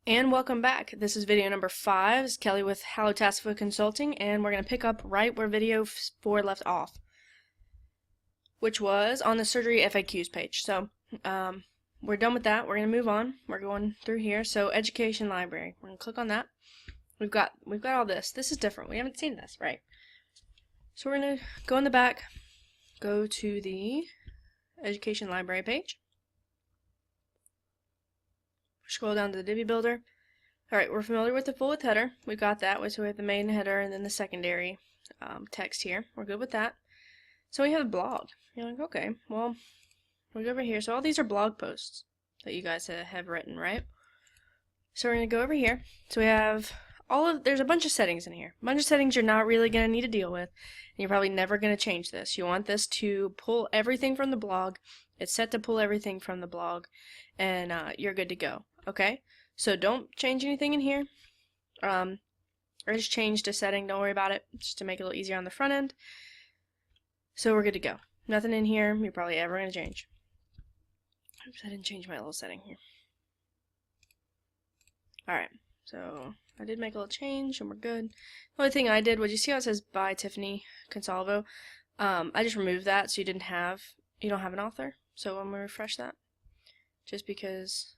And welcome back. This is video number 5. It's Kelly with HealthyPawsVideo Consulting, and we're going to pick up right where video 4 left off, which was on the surgery FAQs page. So we're done with that. We're going to move on. We're going through here. So education library. We're going to click on that. We've got all this. This is different. We haven't seen this, right? So we're going to go in the back, go to the education library page. Scroll down to the Divi Builder. Alright, we're familiar with the full width header. We got that. So we have the main header and then the secondary text here. We're good with that. So we have a blog. You're like, okay, well, we go over here. So all these are blog posts that you guys have written, right? So we're going to go over here. So we have there's a bunch of settings in here. A bunch of settings you're not really going to need to deal with. And you're probably never going to change this. You want this to pull everything from the blog. It's set to pull everything from the blog. And you're good to go. Okay? So don't change anything in here. I just changed a setting. Don't worry about it. Just to make it a little easier on the front end. So we're good to go. Nothing in here you're probably ever going to change. Oops, I didn't change my little setting here. Alright, so I did make a little change and we're good. The only thing I did was, you see how it says by Tiffany Consalvo? I just removed that so you don't have an author. So I'm going to refresh that. Just because,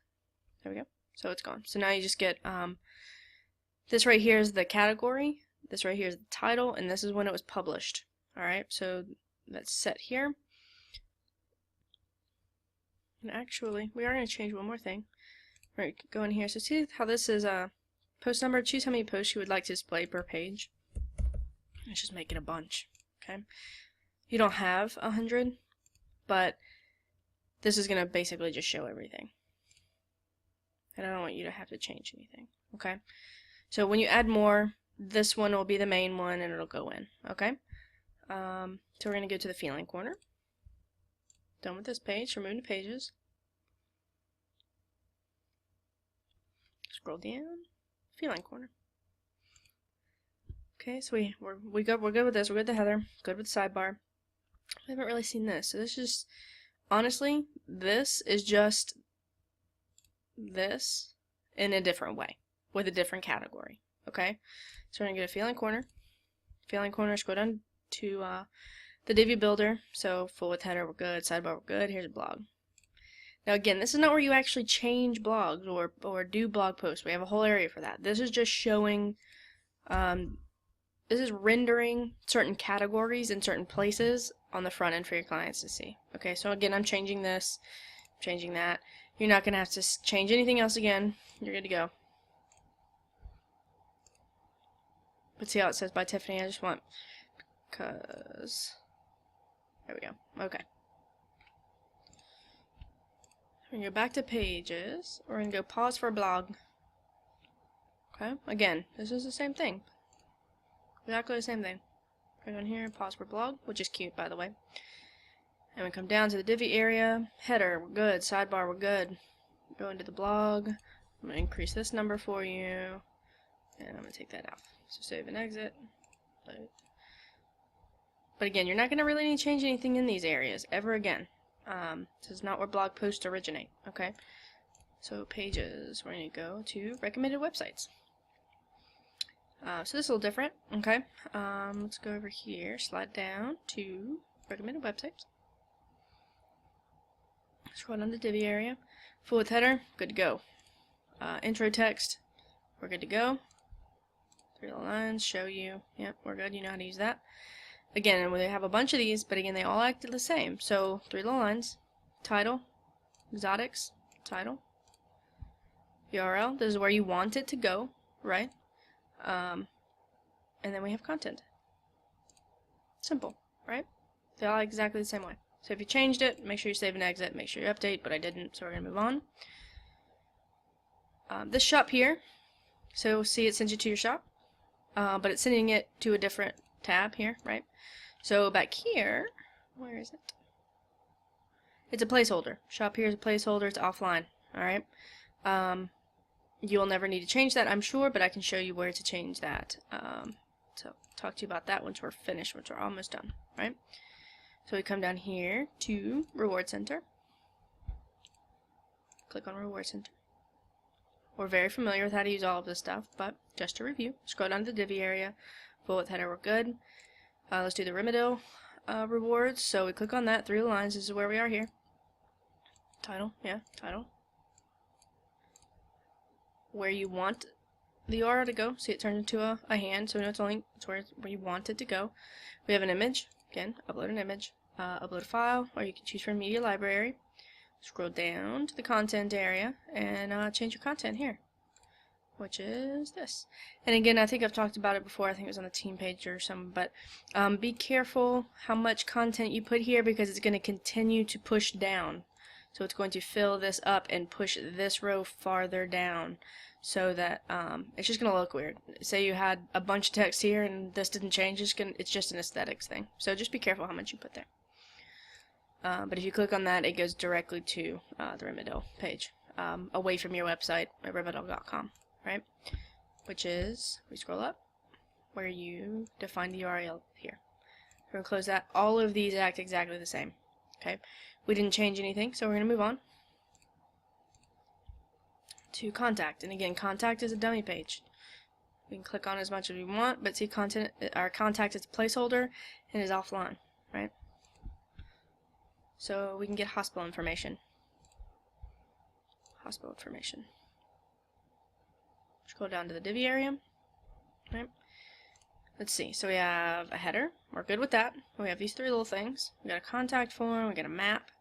there we go. So it's gone. So now you just get, this right here is the category, this right here is the title, and this is when it was published. Alright, so that's set here. And actually, we are going to change one more thing. We're going to go in here. So see how this is post number. Choose how many posts you would like to display per page. Let's just make it a bunch. Okay. You don't have 100, but this is going to basically just show everything. And I don't want you to have to change anything. Okay. So when you add more, this one will be the main one and it'll go in. Okay. So we're going to go to the feeling corner. Done with this page. Remove the pages. Scroll down. Feeling corner. Okay, so we're good with this. We're good with the header. Good with the sidebar. We haven't really seen this. So this is, honestly, this is just this in a different way with a different category. Okay, so we're gonna go to feeling corner. Feeling corner. Scroll down to the Divi Builder. So full width header, we're good. Sidebar, we're good. Here's a blog. Now again, this is not where you actually change blogs or do blog posts. We have a whole area for that. This is just showing, this is rendering certain categories in certain places on the front end for your clients to see. Okay, so again, I'm changing this, changing that. You're not going to have to change anything else again. You're good to go. But see how it says by Tiffany? I just want, because, there we go. Okay. We're going to go back to pages. We're going to go pause for blog. Okay, again, this is the same thing. Exactly the same thing. Go on here, pause for blog, which is cute, by the way. And we come down to the Divi area. Header, we're good. Sidebar, we're good. Go into the blog. I'm going to increase this number for you. And I'm going to take that out. So save and exit. But again, you're not going to really need to change anything in these areas ever again. This is not where blog posts originate. Okay? So pages, we're going to go to recommended websites. So this is a little different. Okay? Let's go over here, slide down to recommended websites. Scroll down to the Divi area. Full width header, good to go. Intro text, we're good to go. 3 little lines, show you. Yep, we're good. You know how to use that. Again, we have a bunch of these, but again, they all act the same. So 3 little lines. Title, exotics, title. URL, this is where you want it to go, right? And then we have content. Simple, right? They all act exactly the same way. So if you changed it, make sure you save and exit, make sure you update, but I didn't, so we're going to move on. This shop here, so see it sends you to your shop, but it's sending it to a different tab here, right? So back here, where is it? It's a placeholder. Shop here is a placeholder, it's offline, alright? You'll never need to change that, I'm sure, but I can show you where to change that. So talk to you about that once we're finished, once we're almost done, right? So we come down here to Reward Center. Click on Reward Center. We're very familiar with how to use all of this stuff, but just to review, scroll down to the Divi area, full width header, we're good. Let's do the Remedial rewards. So we click on that, 3 lines, this is where we are here. Title, yeah, title. Where you want the URL to go, see it turns into a hand, so we know it's only where you want it to go. We have an image, again, upload an image, upload a file, or you can choose from media library. Scroll down to the content area and change your content here, which is this. And again, I think I've talked about it before, I think it was on the team page or something, but be careful how much content you put here because it's going to continue to push down. So it's going to fill this up and push this row farther down so that it's just going to look weird. Say you had a bunch of text here and this didn't change, it's just an aesthetics thing. So just be careful how much you put there. But if you click on that, it goes directly to the Remedial page, away from your website at remedial.com, right? Which is, we scroll up, where you define the URL here. We're going to close that. All of these act exactly the same, okay? We didn't change anything, so we're going to move on to contact. And again, contact is a dummy page. We can click on as much as we want, but see, our contact is a placeholder and is offline, right? So we can get hospital information. Hospital information. Scroll down to the Divi area. Right. Let's see. So we have a header. We're good with that. We have these 3 little things. We got a contact form. We got a map,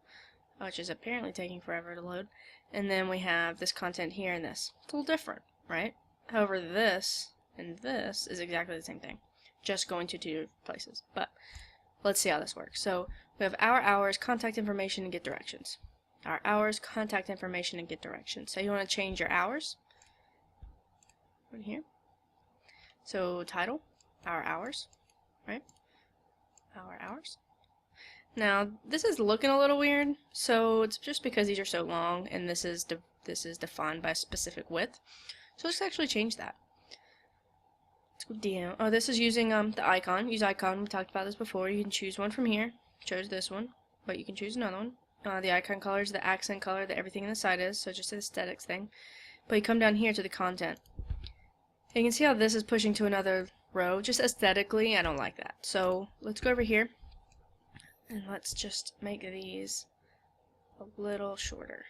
which is apparently taking forever to load. And then we have this content here and this. It's a little different, right? However, this and this is exactly the same thing, just going to 2 different places. But let's see how this works. So we have our hours, contact information, and get directions. Our hours, contact information, and get directions. So you want to change your hours. Right here. So title, our hours, right? Our hours. Now this is looking a little weird, so it's just because these are so long, and this is defined by a specific width. So let's actually change that. Let's go down. Oh, this is using the icon. Use icon. We talked about this before. You can choose one from here. Chose this one, but you can choose another one. The icon color is the accent color that everything in the side is, so just an aesthetics thing. But you come down here to the content. And you can see how this is pushing to another row. Just aesthetically, I don't like that. So let's go over here and let's just make these a little shorter.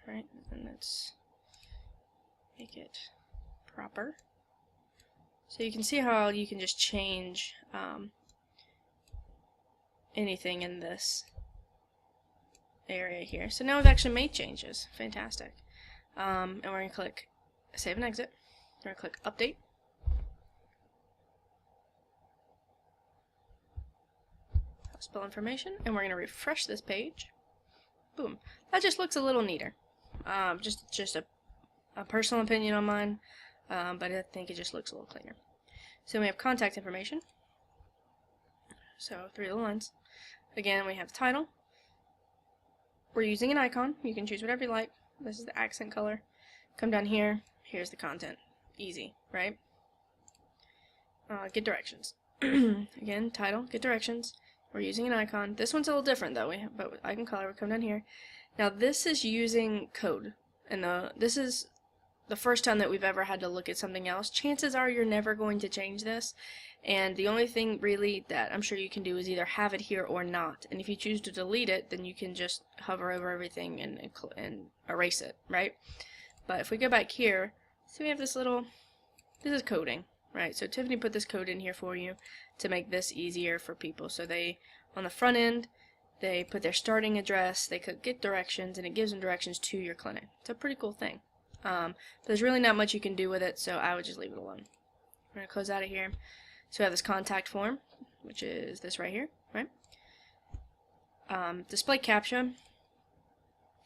Right, and let's make it proper. So you can see how you can just change anything in this area here. So now we've actually made changes. Fantastic. And we're going to click Save and Exit. We're going to click Update. Hospital information, and we're going to refresh this page. Boom. That just looks a little neater. Just a personal opinion on mine, but I think it just looks a little cleaner. So we have contact information. So 3 little lines. Again, we have title. We're using an icon. You can choose whatever you like. This is the accent color. Come down here. Here's the content. Easy, right? Get directions. Again, title, get directions. We're using an icon. This one's a little different though. But with icon color, we come down here. Now this is using code, and this is the first time that we've ever had to look at something else. Chances are you're never going to change this, and the only thing really that I'm sure you can do is either have it here or not. And if you choose to delete it, then you can just hover over everything and erase it, right? But if we go back here, so we have this little, this is coding, right? So Tiffany put this code in here for you to make this easier for people. So they, on the front end, they put their starting address, they could get directions, and it gives them directions to your clinic. It's a pretty cool thing. But there's really not much you can do with it, so I would just leave it alone. We're going to close out of here. So we have this contact form, which is this right here, right? Display CAPTCHA,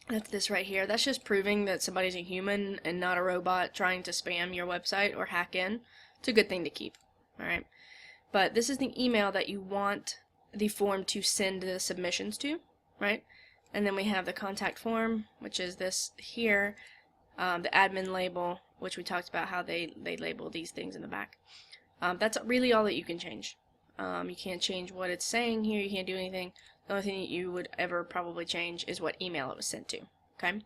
that's this right here. That's just proving that somebody's a human and not a robot trying to spam your website or hack in. It's a good thing to keep, alright? But this is the email that you want the form to send the submissions to, right? And then we have the contact form, which is this here, the admin label, which we talked about how they label these things in the back. That's really all that you can change. You can't change what it's saying here, you can't do anything. The only thing that you would ever probably change is what email it was sent to, okay?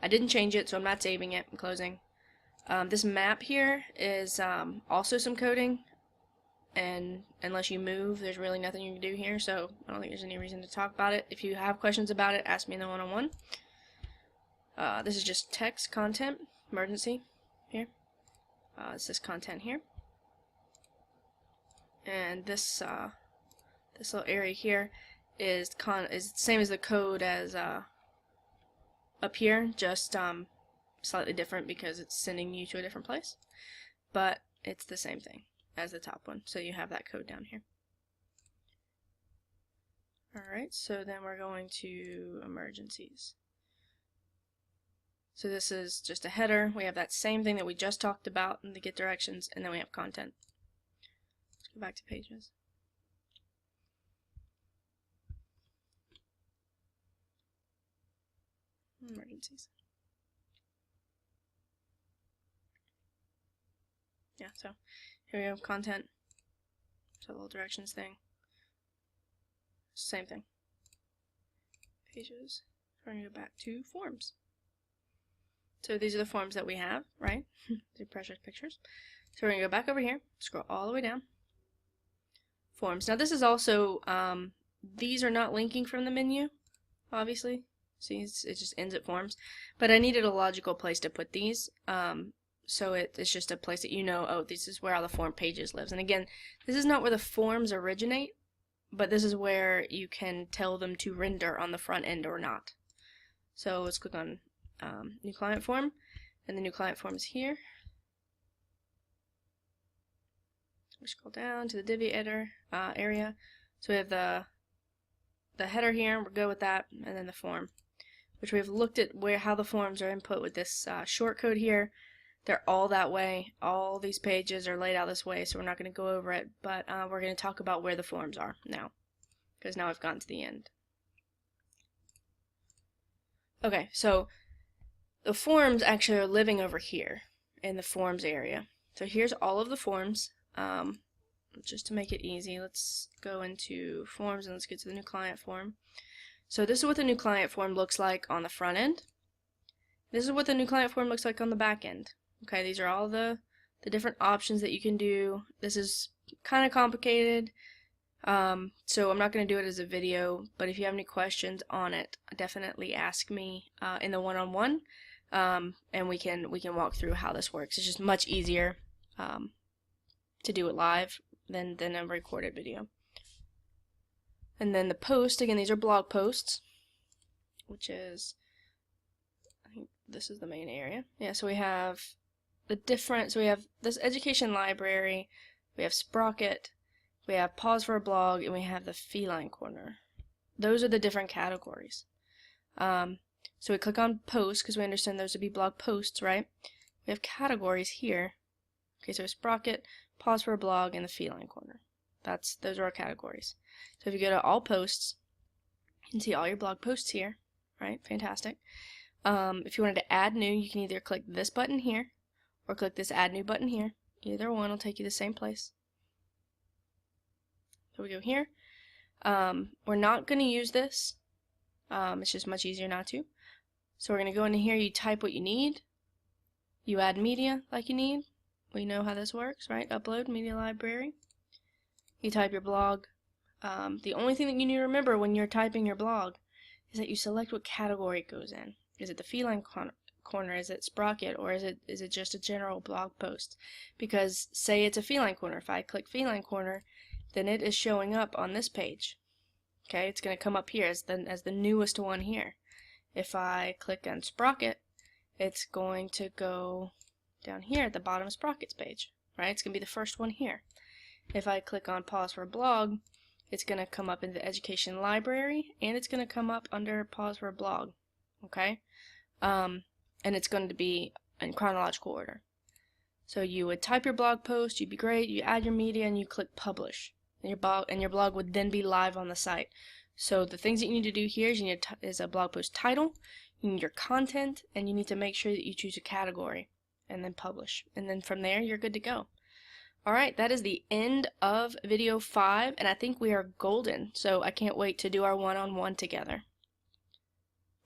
I didn't change it, so I'm not saving it. I'm closing. This map here is also some coding, and unless you move, there's really nothing you can do here, so I don't think there's any reason to talk about it. If you have questions about it, ask me in the one-on-one. This is just text, content, emergency, here. This is content here. And this this little area here is the same as the code as up here, just slightly different because it's sending you to a different place, but it's the same thing as the top one, so you have that code down here. Alright, so then we're going to emergencies. So this is just a header. We have that same thing that we just talked about in the get directions, and then we have content. Let's go back to pages. Emergencies. Yeah, so here we have content. So a little directions thing. Same thing. Pages. We're going to go back to forms. So these are the forms that we have, right? The precious pictures. So we're going to go back over here, scroll all the way down. Forms. Now this is also, these are not linking from the menu, obviously. See, it just ends at forms. But I needed a logical place to put these. So it's just a place that you know, oh, this is where all the form pages lives. And again, this is not where the forms originate, but this is where you can tell them to render on the front end or not. So let's click on new client form, and the new client form is here. We scroll down to the div editor area. So we have the header here, we're good with that, and then the form, which we've looked at how the forms are input with this short code here. They're all that way. All these pages are laid out this way, so we're not going to go over it, but we're going to talk about where the forms are now, because now I've gotten to the end. Okay, so the forms actually are living over here in the forms area. So here's all of the forms. Just to make it easy, let's go into forms and let's get to the new client form. So this is what the new client form looks like on the front end. This is what the new client form looks like on the back end. Okay, these are all the different options that you can do. This is kind of complicated, so I'm not going to do it as a video, but if you have any questions on it, definitely ask me in the one-on-one, and we can walk through how this works. It's just much easier to do it live than a recorded video. And then the post, again, these are blog posts, which is, I think this is the main area. Yeah, so we have so we have this education library, we have Sprocket, we have Pause for a Blog, and we have the Feline Corner. Those are the different categories. So we click on posts because we understand those to be blog posts, right? We have categories here. Okay, so Sprocket, Pause for a Blog, and the Feline Corner. Those are our categories. So if you go to all posts, you can see all your blog posts here, right? Fantastic. If you wanted to add new, you can either click this button here or click this add new button here. Either one will take you to the same place. So we go here. We're not going to use this. It's just much easier not to. So we're going to go into here, you type what you need. You add media like you need. We know how this works, right? Upload media library. You type your blog. The only thing that you need to remember when you're typing your blog is that you select what category it goes in. Is it the Feline Corner? Is it Sprocket? Or is it just a general blog post? Because say it's a Feline Corner. If I click Feline Corner, then it is showing up on this page. Okay, it's going to come up here as the newest one here. If I click on Sprocket, it's going to go down here at the bottom of Sprocket's page. Right? It's going to be the first one here. If I click on Pause for a Blog, it's going to come up in the Education Library, and it's going to come up under Pause for a Blog. Okay? And it's going to be in chronological order. So you would type your blog post, you'd be great, you add your media, and you click Publish. And your blog would then be live on the site. So the things that you need to do here is you need a blog post title, you need your content, and you need to make sure that you choose a category, and then publish. And then from there, you're good to go. Alright, that is the end of video 5, and I think we are golden, so I can't wait to do our one-on-one together.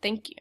Thank you.